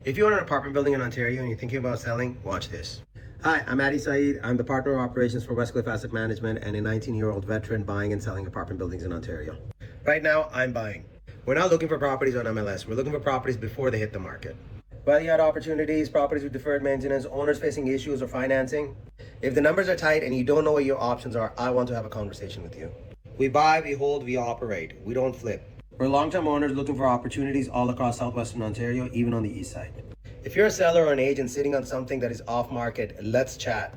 If you own an apartment building in Ontario and you're thinking about selling, watch this. Hi, I'm Adi Saeed. I'm the partner of operations for Westcliff Asset Management and a 19-year-old veteran buying and selling apartment buildings in Ontario. Right now, I'm buying. We're not looking for properties on MLS. We're looking for properties before they hit the market. Value-add opportunities, properties with deferred maintenance, owners facing issues or financing. If the numbers are tight and you don't know what your options are, I want to have a conversation with you. We buy, we hold, we operate. We don't flip. We're long-term owners looking for opportunities all across southwestern Ontario, even on the east side. If you're a seller or an agent sitting on something that is off market, let's chat.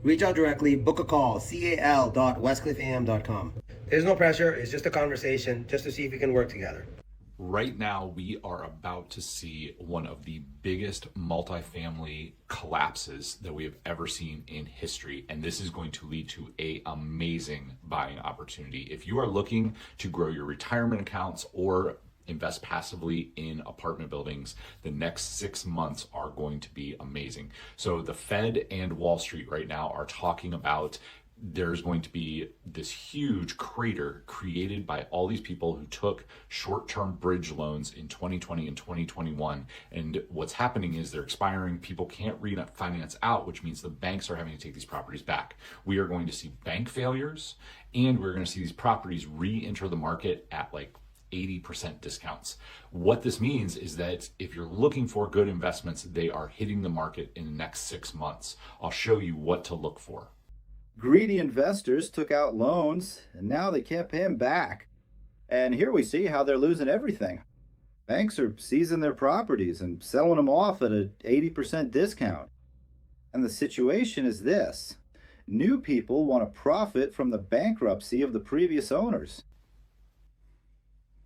Reach out directly, book a call, cal.westcliffam.com. There's no pressure, it's just a conversation, just to see if we can work together. Right now, we are about to see one of the biggest multifamily collapses that we have ever seen in history. And this is going to lead to an amazing buying opportunity. If you are looking to grow your retirement accounts or invest passively in apartment buildings, the next 6 months are going to be amazing. So the Fed and Wall Street right now are talking about there's going to be this huge crater created by all these people who took short-term bridge loans in 2020 and 2021. And what's happening is they're expiring. People can't refinance out, which means the banks are having to take these properties back. We are going to see bank failures, and we're going to see these properties re-enter the market at like 80% discounts. What this means is that if you're looking for good investments, they are hitting the market in the next 6 months. I'll show you what to look for. Greedy investors took out loans, and now they can't pay them back. And here we see how they're losing everything. Banks are seizing their properties and selling them off at an 80% discount. And the situation is this: new people want to profit from the bankruptcy of the previous owners.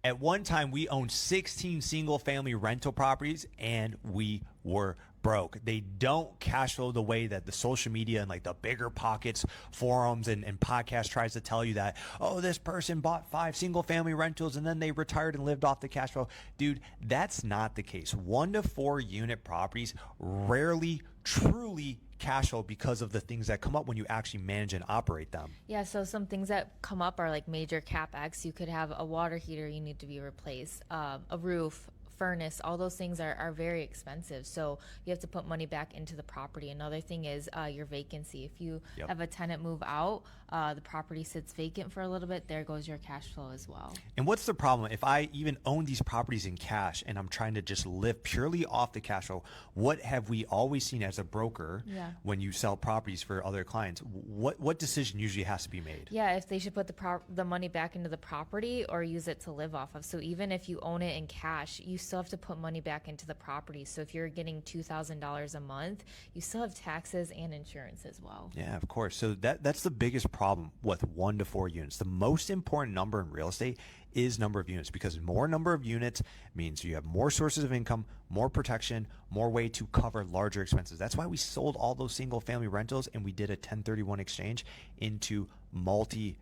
At one time, we owned 16 single-family rental properties, and we were broke. They don't cash flow the way that the social media and like the bigger pockets forums and podcasts tries to tell you that, oh, this person bought 5 single-family rentals and then they retired and lived off the cash flow. Dude, that's not the case. 1 to 4 unit properties rarely truly cash flow because of the things that come up when you actually manage and operate them. Yeah, so some things that come up are like major capex. You could have a water heater you need to be replaced, a roof, furnace. All those things are very expensive, so you have to put money back into the property. Another thing is your vacancy. If you have a tenant move out, the property sits vacant for a little bit, there goes your cash flow as well. And what's the problem? If I even own these properties in cash and I'm trying to just live purely off the cash flow, what have we always seen as a broker when you sell properties for other clients? What decision usually has to be made? Yeah, if they should put the money back into the property or use it to live off of. So even if you own it in cash, you still have to put money back into the property. So if you're getting $2,000 a month, you still have taxes and insurance as well. Yeah, of course. So that's the biggest problem with 1 to 4 units. The most important number in real estate is number of units, because more number of units means you have more sources of income, more protection, more way to cover larger expenses. That's why we sold all those single family rentals and we did a 1031 exchange into multifamily,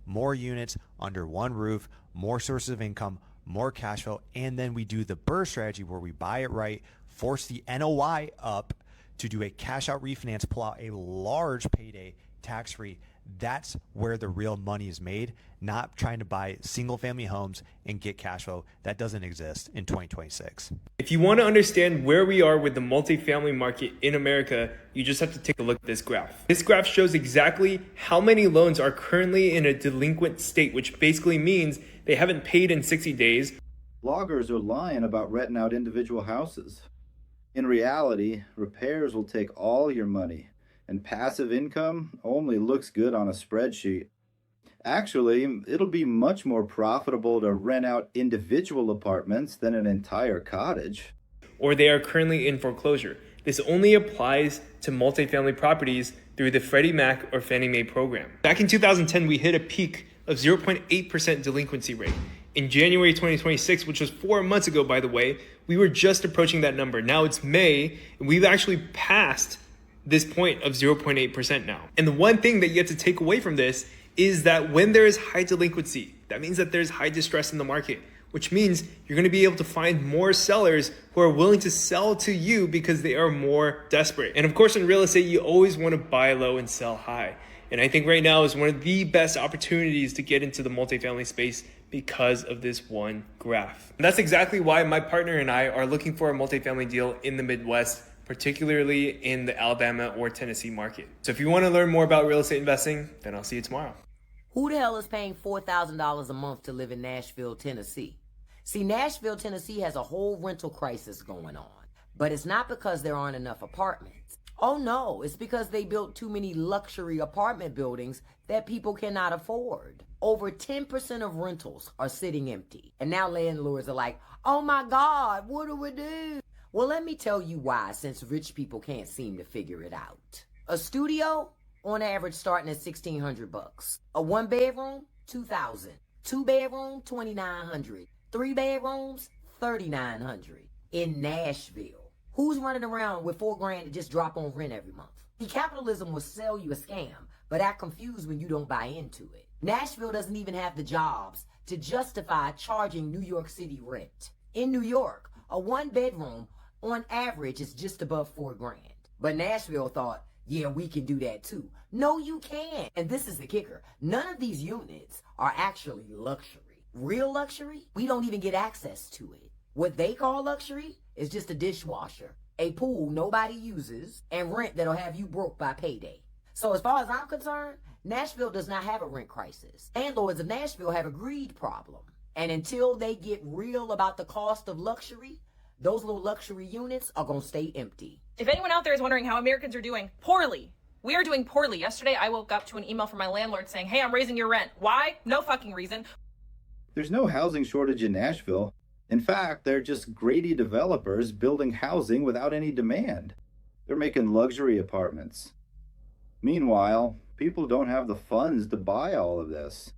more units under one roof, more sources of income, more cash flow. And then we do the BRRRR strategy where we buy it right, force the NOI up to do a cash out refinance, pull out a large payday tax-free. That's where the real money is made, not trying to buy single family homes and get cash flow. That doesn't exist in 2026. If you want to understand where we are with the multifamily market in America, you just have to take a look at this graph. This graph shows exactly how many loans are currently in a delinquent state, which basically means they haven't paid in 60 days. Bloggers are lying about renting out individual houses. In reality, repairs will take all your money, and passive income only looks good on a spreadsheet. Actually, it'll be much more profitable to rent out individual apartments than an entire cottage. Or they are currently in foreclosure. This only applies to multifamily properties through the Freddie Mac or Fannie Mae program. Back in 2010, we hit a peak of 0.8% delinquency rate. In January 2026, which was 4 months ago, by the way, we were just approaching that number. Now it's May, and we've actually passed this point of 0.8% now. And the one thing that you have to take away from this is that when there is high delinquency, that means that there's high distress in the market, which means you're going to be able to find more sellers who are willing to sell to you because they are more desperate. And of course, in real estate, you always want to buy low and sell high. And I think right now is one of the best opportunities to get into the multifamily space because of this one graph. And that's exactly why my partner and I are looking for a multifamily deal in the Midwest, particularly in the Alabama or Tennessee market. So if you want to learn more about real estate investing, then I'll see you tomorrow. Who the hell is paying $4,000 a month to live in Nashville, Tennessee? See, Nashville, Tennessee has a whole rental crisis going on. But it's not because there aren't enough apartments. Oh no, it's because they built too many luxury apartment buildings that people cannot afford. Over 10% of rentals are sitting empty. And now landlords are like, oh my God, what do we do? Well, let me tell you why, since rich people can't seem to figure it out. A studio, on average, starting at $1,600. A 1-bedroom, $2,000. 2-bedroom, $2,900. 3 bedrooms, $3,900. In Nashville. Who's running around with $4,000 to just drop on rent every month? See, capitalism will sell you a scam, but act confused when you don't buy into it. Nashville doesn't even have the jobs to justify charging New York City rent. In New York, a 1-bedroom on average is just above $4,000. But Nashville thought, yeah, we can do that too. No, you can't. And this is the kicker. None of these units are actually luxury. Real luxury? We don't even get access to it. What they call luxury is just a dishwasher, a pool nobody uses, and rent that'll have you broke by payday. So as far as I'm concerned, Nashville does not have a rent crisis. Landlords of Nashville have a greed problem. And until they get real about the cost of luxury, those little luxury units are going to stay empty. If anyone out there is wondering how Americans are doing, poorly. We are doing poorly. Yesterday, I woke up to an email from my landlord saying, hey, I'm raising your rent. Why? No fucking reason. There's no housing shortage in Nashville. In fact, they're just greedy developers building housing without any demand. They're making luxury apartments. Meanwhile, people don't have the funds to buy all of this.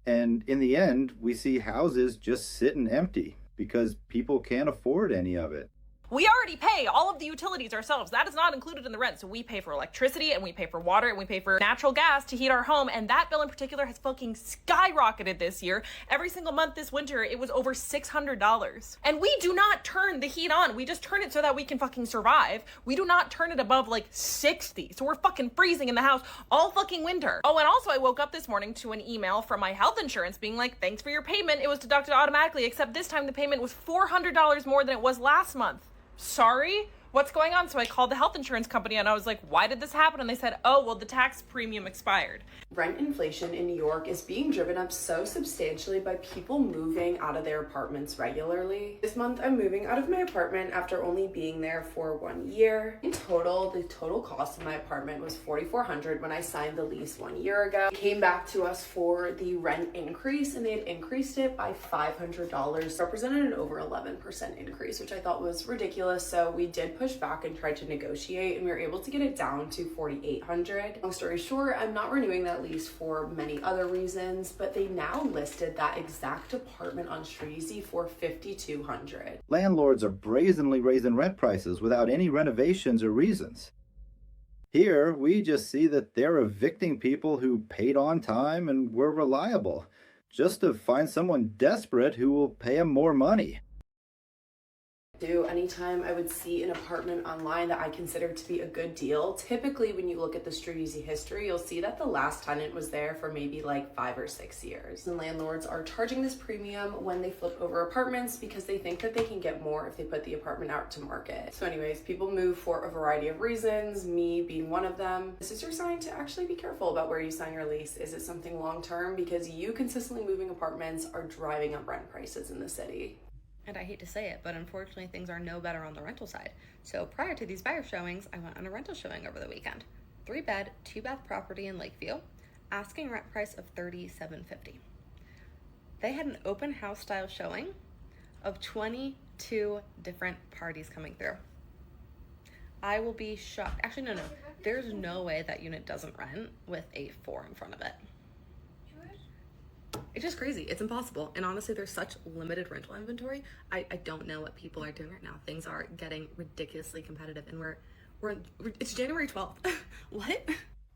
And in the end, we see houses just sitting empty because people can't afford any of it. We already pay all of the utilities ourselves. That is not included in the rent. So we pay for electricity and we pay for water and we pay for natural gas to heat our home. And that bill in particular has fucking skyrocketed this year. Every single month this winter, it was over $600. And we do not turn the heat on. We just turn it so that we can fucking survive. We do not turn it above like 60. So we're fucking freezing in the house all fucking winter. Oh, and also I woke up this morning to an email from my health insurance being like, thanks for your payment. It was deducted automatically, except this time the payment was $400 more than it was last month. Sorry, what's going on? So I called the health insurance company and I was like, why did this happen? And they said, oh, well, the tax premium expired. Rent inflation in New York is being driven up so substantially by people moving out of their apartments regularly. This month, I'm moving out of my apartment after only being there for 1 year. In total, the total cost of my apartment was $4,400 when I signed the lease 1 year ago. They came back to us for the rent increase and they had increased it by $500, represented an over 11% increase, which I thought was ridiculous. So we did push back and tried to negotiate and we were able to get it down to $4,800. Long story short, I'm not renewing that lease for many other reasons, but they now listed that exact apartment on Streezy for $5,200. Landlords are brazenly raising rent prices without any renovations or reasons. Here, we just see that they're evicting people who paid on time and were reliable, just to find someone desperate who will pay them more money. Anytime I would see an apartment online that I consider to be a good deal, typically when you look at the Streezy history, you'll see that the last tenant was there for maybe like 5 or 6 years. And landlords are charging this premium when they flip over apartments because they think that they can get more if they put the apartment out to market. So anyways, people move for a variety of reasons, me being one of them. This is your sign to actually be careful about where you sign your lease. Is it something long-term? Because you consistently moving apartments are driving up rent prices in the city. And I hate to say it, but unfortunately things are no better on the rental side. So prior to these buyer showings, I went on a rental showing over the weekend. 3-bed, 2-bath property in Lakeview, asking rent price of $3,750. They had an open house style showing of 22 different parties coming through. I will be shocked. Actually, no. There's no way that unit doesn't rent with a 4 in front of it. It's just crazy. It's impossible. And honestly, there's such limited rental inventory. I don't know what people are doing right now. Things are getting ridiculously competitive and it's January 12th. What?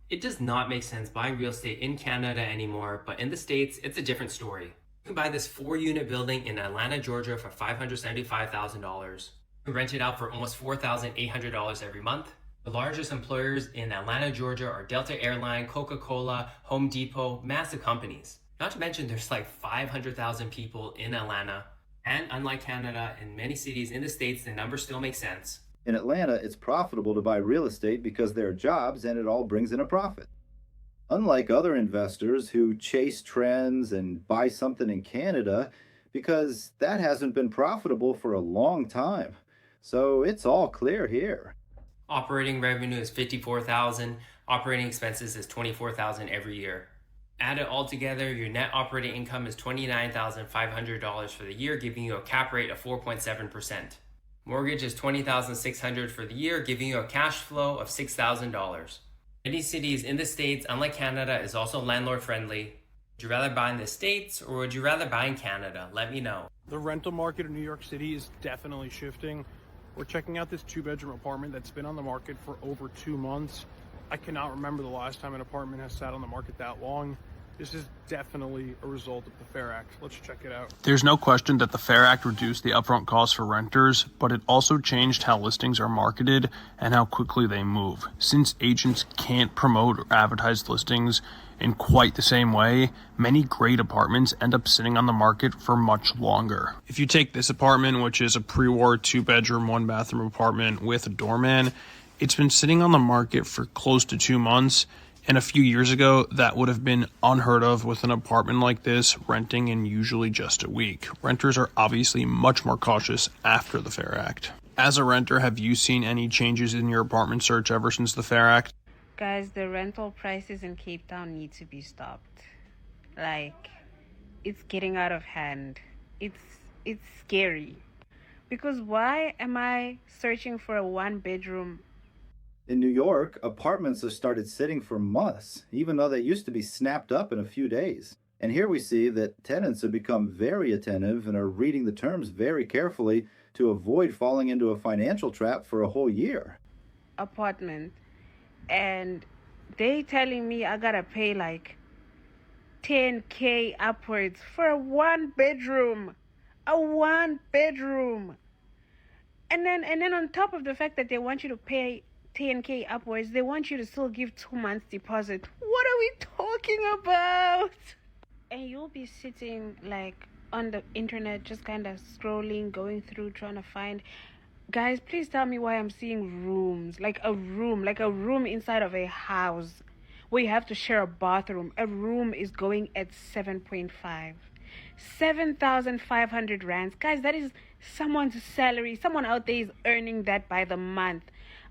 It does not make sense buying real estate in Canada anymore, but in the States, it's a different story. You can buy this 4-unit building in Atlanta, Georgia for $575,000. You rent it out for almost $4,800 every month. The largest employers in Atlanta, Georgia are Delta Airline, Coca-Cola, Home Depot, massive companies. Not to mention there's like 500,000 people in Atlanta. And unlike Canada, in many cities in the States, the numbers still make sense. In Atlanta, it's profitable to buy real estate because there are jobs and it all brings in a profit. Unlike other investors who chase trends and buy something in Canada, because that hasn't been profitable for a long time. So it's all clear here. Operating revenue is $54,000. Operating expenses is $24,000 every year. Add it all together, your net operating income is $29,500 for the year, giving you a cap rate of 4.7%. Mortgage is $20,600 for the year, giving you a cash flow of $6,000. Many cities in the States, unlike Canada, is also landlord friendly. Would you rather buy in the States or would you rather buy in Canada? Let me know. The rental market in New York City is definitely shifting. We're checking out this 2-bedroom apartment that's been on the market for over 2 months. I cannot remember the last time an apartment has sat on the market that long. This is definitely a result of the FAIR Act. Let's check it out. There's no question that the FAIR Act reduced the upfront costs for renters, but it also changed how listings are marketed and how quickly they move. Since agents can't promote or advertise listings in quite the same way, many great apartments end up sitting on the market for much longer. If you take this apartment, which is a pre-war 2-bedroom, 1-bathroom apartment with a doorman, it's been sitting on the market for close to 2 months. And a few years ago, that would have been unheard of with an apartment like this renting in usually just a week. Renters are obviously much more cautious after the FAIR Act. As a renter, have you seen any changes in your apartment search ever since the FAIR Act? Guys, the rental prices in Cape Town need to be stopped. Like, it's getting out of hand. It's scary. Because why am I searching for a 1-bedroom? In New York, apartments have started sitting for months, even though they used to be snapped up in a few days. And here we see that tenants have become very attentive and are reading the terms very carefully to avoid falling into a financial trap for a whole year. Apartment. And they telling me I gotta pay like $10K upwards for a 1-bedroom. A 1-bedroom. And then on top of the fact that they want you to pay $10K upwards, they want you to still give 2 months deposit. What are we talking about? And you'll be sitting like on the internet, just kind of scrolling, going through, trying to find. Guys, please tell me why I'm seeing rooms, like a room inside of a house where you have to share a bathroom. A room is going at 7.5. 7,500 rands. Guys, that is someone's salary. Someone out there is earning that by the month.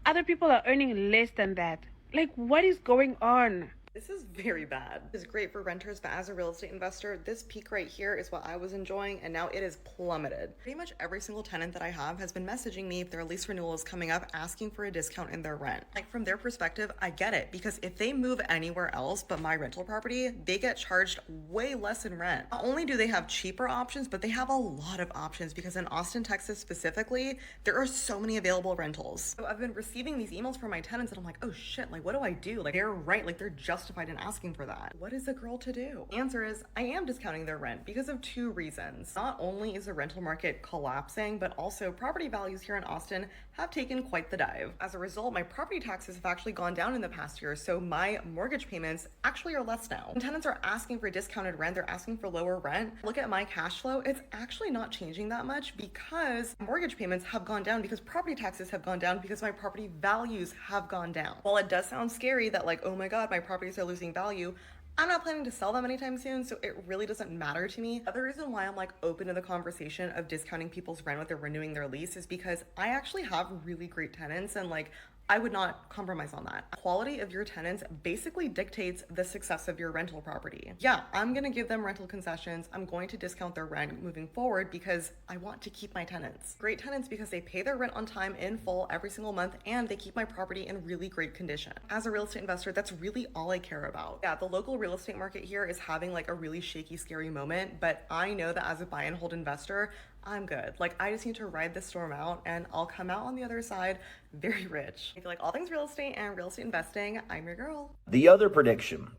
Other people are earning less than that. Like, what is going on? This is very bad. It's great for renters, but as a real estate investor, this peak right here is what I was enjoying, and now it is plummeted. Pretty much every single tenant that I have has been messaging me if their lease renewal is coming up, asking for a discount in their rent. Like, from their perspective, I get it, because if they move anywhere else but my rental property, they get charged way less in rent. Not only do they have cheaper options, but they have a lot of options, because in Austin, Texas specifically, there are so many available rentals. So I've been receiving these emails from my tenants, and I'm like, oh shit, like, what do I do? Like, they're right, like, they're justified in asking for that. What is a girl to do? The answer is I am discounting their rent because of 2 reasons. Not only is the rental market collapsing, but also property values here in Austin have taken quite the dive. As a result, my property taxes have actually gone down in the past year, so my mortgage payments actually are less now. When tenants are asking for discounted rent, they're asking for lower rent. Look at my cash flow, it's actually not changing that much because mortgage payments have gone down, because property taxes have gone down, because my property values have gone down. While it does sound scary that like, oh my god, my properties are losing value, I'm not planning to sell them anytime soon, so it really doesn't matter to me. The other reason why I'm like open to the conversation of discounting people's rent when they're renewing their lease is because I actually have really great tenants, and like I would not compromise on that. Quality of your tenants basically dictates the success of your rental property. Yeah, I'm gonna give them rental concessions. I'm going to discount their rent moving forward because I want to keep my tenants. Great tenants because they pay their rent on time in full every single month, and they keep my property in really great condition. As a real estate investor, that's really all I care about. Yeah, the local real estate market here is having like a really shaky, scary moment, but I know that as a buy and hold investor, I'm good. Like, I just need to ride this storm out, and I'll come out on the other side very rich. If you like all things real estate and real estate investing, I'm your girl. The other prediction,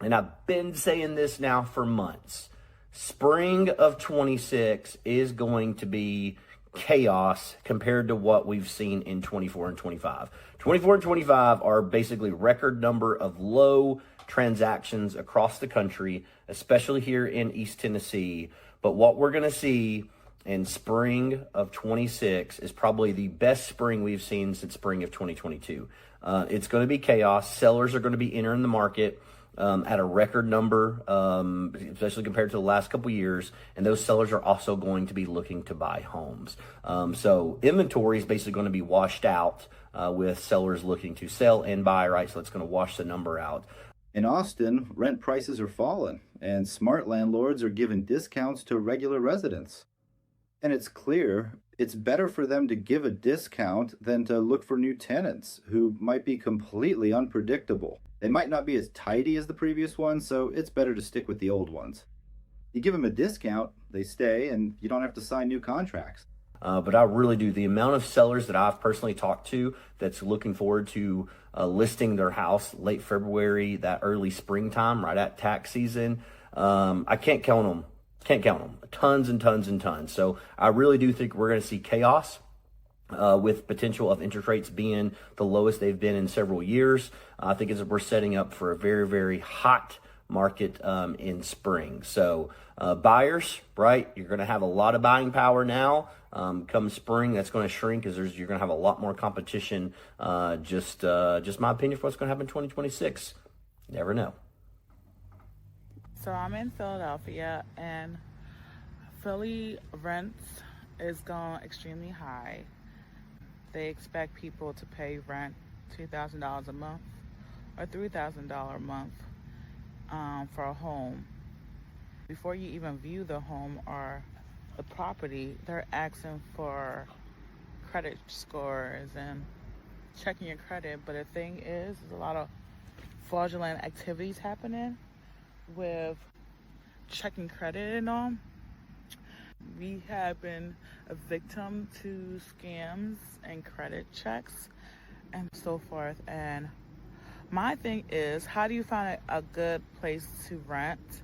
and I've been saying this now for months, spring of 26 is going to be chaos compared to what we've seen in 24 and 25. 24 and 25 are basically record number of low transactions across the country, especially here in East Tennessee. But what we're going to see in spring of 26 is probably the best spring we've seen since spring of 2022. It's going to be chaos. Sellers are going to be entering the market at a record number, especially compared to the last couple years. And those sellers are also going to be looking to buy homes. So inventory is basically going to be washed out with sellers looking to sell and buy, right? So it's going to wash the number out. In Austin, rent prices are falling, and smart landlords are giving discounts to regular residents. And it's clear it's better for them to give a discount than to look for new tenants who might be completely unpredictable. They might not be as tidy as the previous ones, so it's better to stick with the old ones. You give them a discount, they stay, and you don't have to sign new contracts. But I really do. The amount of sellers that I've personally talked to that's looking forward to listing their house late February, that early springtime, right at tax season, I can't count them. Tons and tons and tons. So I really do think we're going to see chaos with potential of interest rates being the lowest they've been in several years. I think we're setting up for a very, very hot market in spring. So buyers, right, you're going to have a lot of buying power now. Come spring, that's going to shrink as you're going to have a lot more competition. Just my opinion for what's going to happen in 2026. Never know. So I'm in Philadelphia, and Philly rents is going extremely high. They expect people to pay rent $2,000 a month or $3,000 a month for a home. Before you even view the home or the property, they're asking for credit scores and checking your credit. But the thing is, there's a lot of fraudulent activities happening with checking credit and all. We have been a victim to scams and credit checks and so forth. And my thing is, how do you find a good place to rent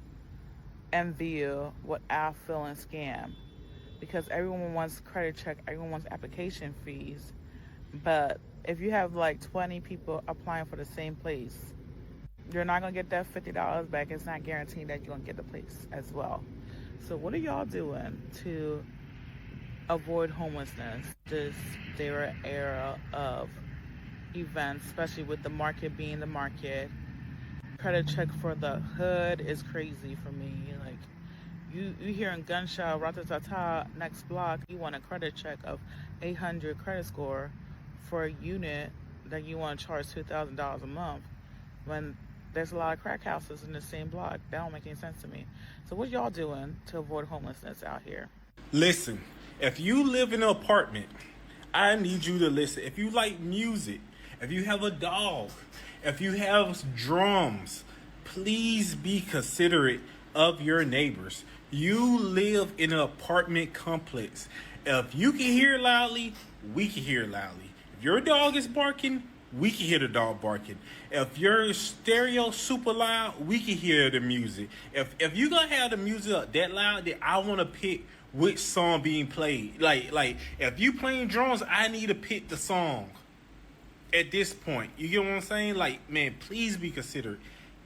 and view without feeling scam? Because everyone wants credit check, everyone wants application fees. But if you have like 20 people applying for the same place, you're not going to get that $50 back. It's not guaranteed that you're going to get the place as well. So what are y'all doing to avoid homelessness this era of events, especially with the market being the market? Credit check for the hood is crazy for me. Like, you hearing gunshot, rat-a-ta-ta, next block, you want a credit check of 800 credit score for a unit that you want to charge $2,000 a month when there's a lot of crack houses in the same block. That don't make any sense to me. So what y'all doing to avoid homelessness out here? Listen, if you live in an apartment, I need you to listen. If you like music, if you have a dog, if you have drums, please be considerate of your neighbors. You live in an apartment complex. If you can hear loudly, we can hear loudly. If your dog is barking, we can hear the dog barking. If your stereo super loud, we can hear the music. If you gonna have the music up that loud, then I wanna pick which song being played. Like if you playing drums, I need to pick the song. At this point, you get what I'm saying? Like, man, please be considerate.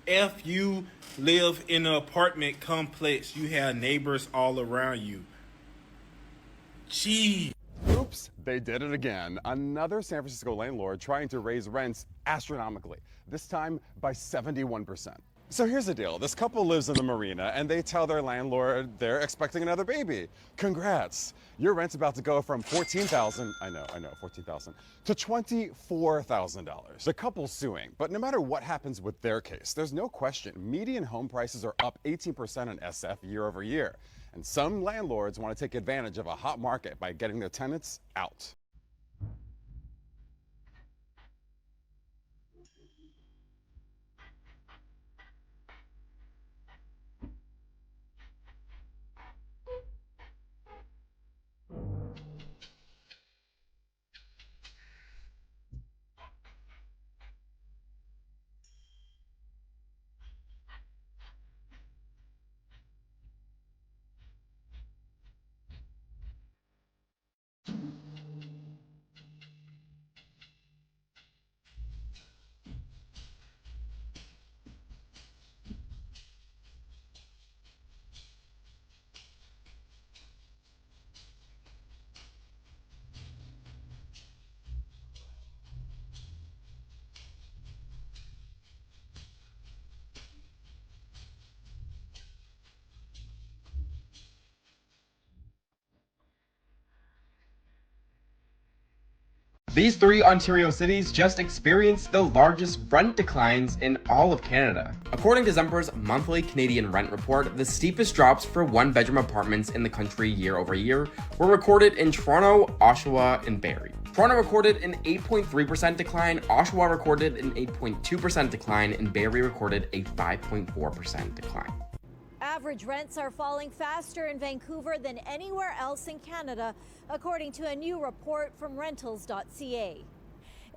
If you live in an apartment complex, you have neighbors all around you. Gee. Oops, they did it again. Another San Francisco landlord trying to raise rents astronomically, this time by 71%. So here's the deal. This couple lives in the marina and they tell their landlord they're expecting another baby. Congrats. Your rent's about to go from $14,000, I know, $14,000, to $24,000. The couple's suing, but no matter what happens with their case, there's no question median home prices are up 18% in SF year over year. And some landlords want to take advantage of a hot market by getting their tenants out. These 3 Ontario cities just experienced the largest rent declines in all of Canada. According to Zumper's monthly Canadian rent report, the steepest drops for 1-bedroom apartments in the country year over year were recorded in Toronto, Oshawa, and Barrie. Toronto recorded an 8.3% decline, Oshawa recorded an 8.2% decline, and Barrie recorded a 5.4% decline. Average rents are falling faster in Vancouver than anywhere else in Canada, according to a new report from rentals.ca.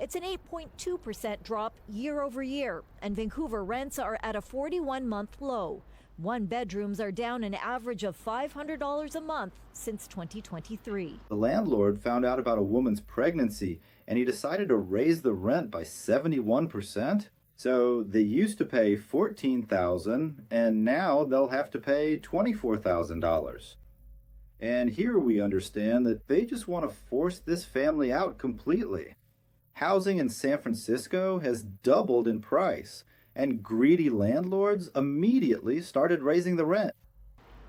It's an 8.2% drop year over year, and Vancouver rents are at a 41-month low. 1-bedrooms are down an average of $500 a month since 2023. The landlord found out about a woman's pregnancy, and he decided to raise the rent by 71%. So they used to pay $14,000, and now they'll have to pay $24,000. And here we understand that they just want to force this family out completely. Housing in San Francisco has doubled in price, and greedy landlords immediately started raising the rent.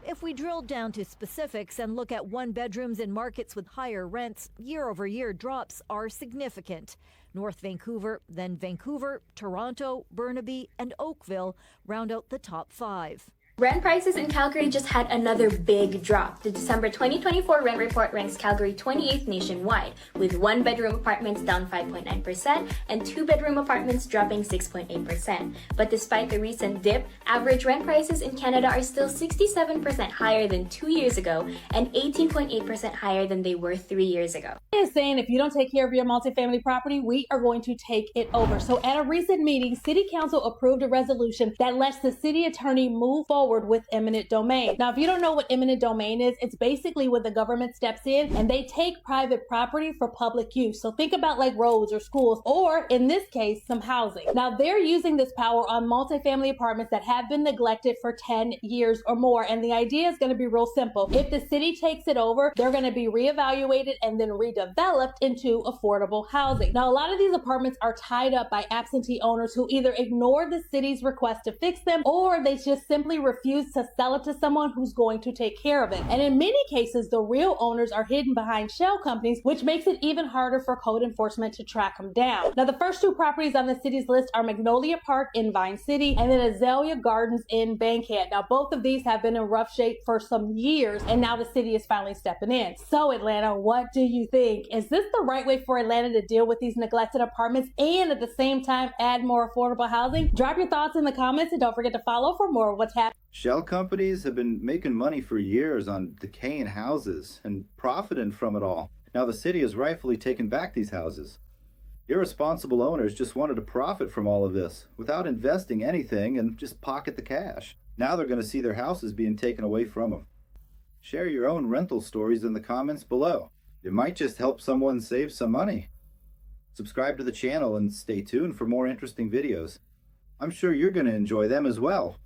If we drill down to specifics and look at 1-bedrooms in markets with higher rents, year-over-year drops are significant. North Vancouver, then Vancouver, Toronto, Burnaby, and Oakville round out the top 5. Rent prices in Calgary just had another big drop. The December 2024 rent report ranks Calgary 28th nationwide, with 1-bedroom apartments down 5.9% and 2-bedroom apartments dropping 6.8%. But despite the recent dip, average rent prices in Canada are still 67% higher than 2 years ago and 18.8% higher than they were 3 years ago. Is saying if you don't take care of your multifamily property, we are going to take it over. So at a recent meeting, City Council approved a resolution that lets the city attorney move forward with eminent domain. Now, if you don't know what eminent domain is, it's basically when the government steps in and they take private property for public use. So think about like roads or schools, or in this case, some housing. Now, they're using this power on multifamily apartments that have been neglected for 10 years or more. And the idea is going to be real simple. If the city takes it over, they're going to be reevaluated and then redeveloped into affordable housing. Now, a lot of these apartments are tied up by absentee owners who either ignore the city's request to fix them, or they just simply refuse to sell it to someone who's going to take care of it. And in many cases, the real owners are hidden behind shell companies, which makes it even harder for code enforcement to track them down. Now, the first 2 properties on the city's list are Magnolia Park in Vine City and then Azalea Gardens in Bankhead. Now, both of these have been in rough shape for some years, and now the city is finally stepping in. So, Atlanta, what do you think? Is this the right way for Atlanta to deal with these neglected apartments and at the same time add more affordable housing? Drop your thoughts in the comments and don't forget to follow for more of what's happening. Shell companies have been making money for years on decaying houses and profiting from it all. Now the city has rightfully taken back these houses. Irresponsible owners just wanted to profit from all of this without investing anything and just pocket the cash. Now they're going to see their houses being taken away from them. Share your own rental stories in the comments below. It might just help someone save some money. Subscribe to the channel and stay tuned for more interesting videos. I'm sure you're going to enjoy them as well.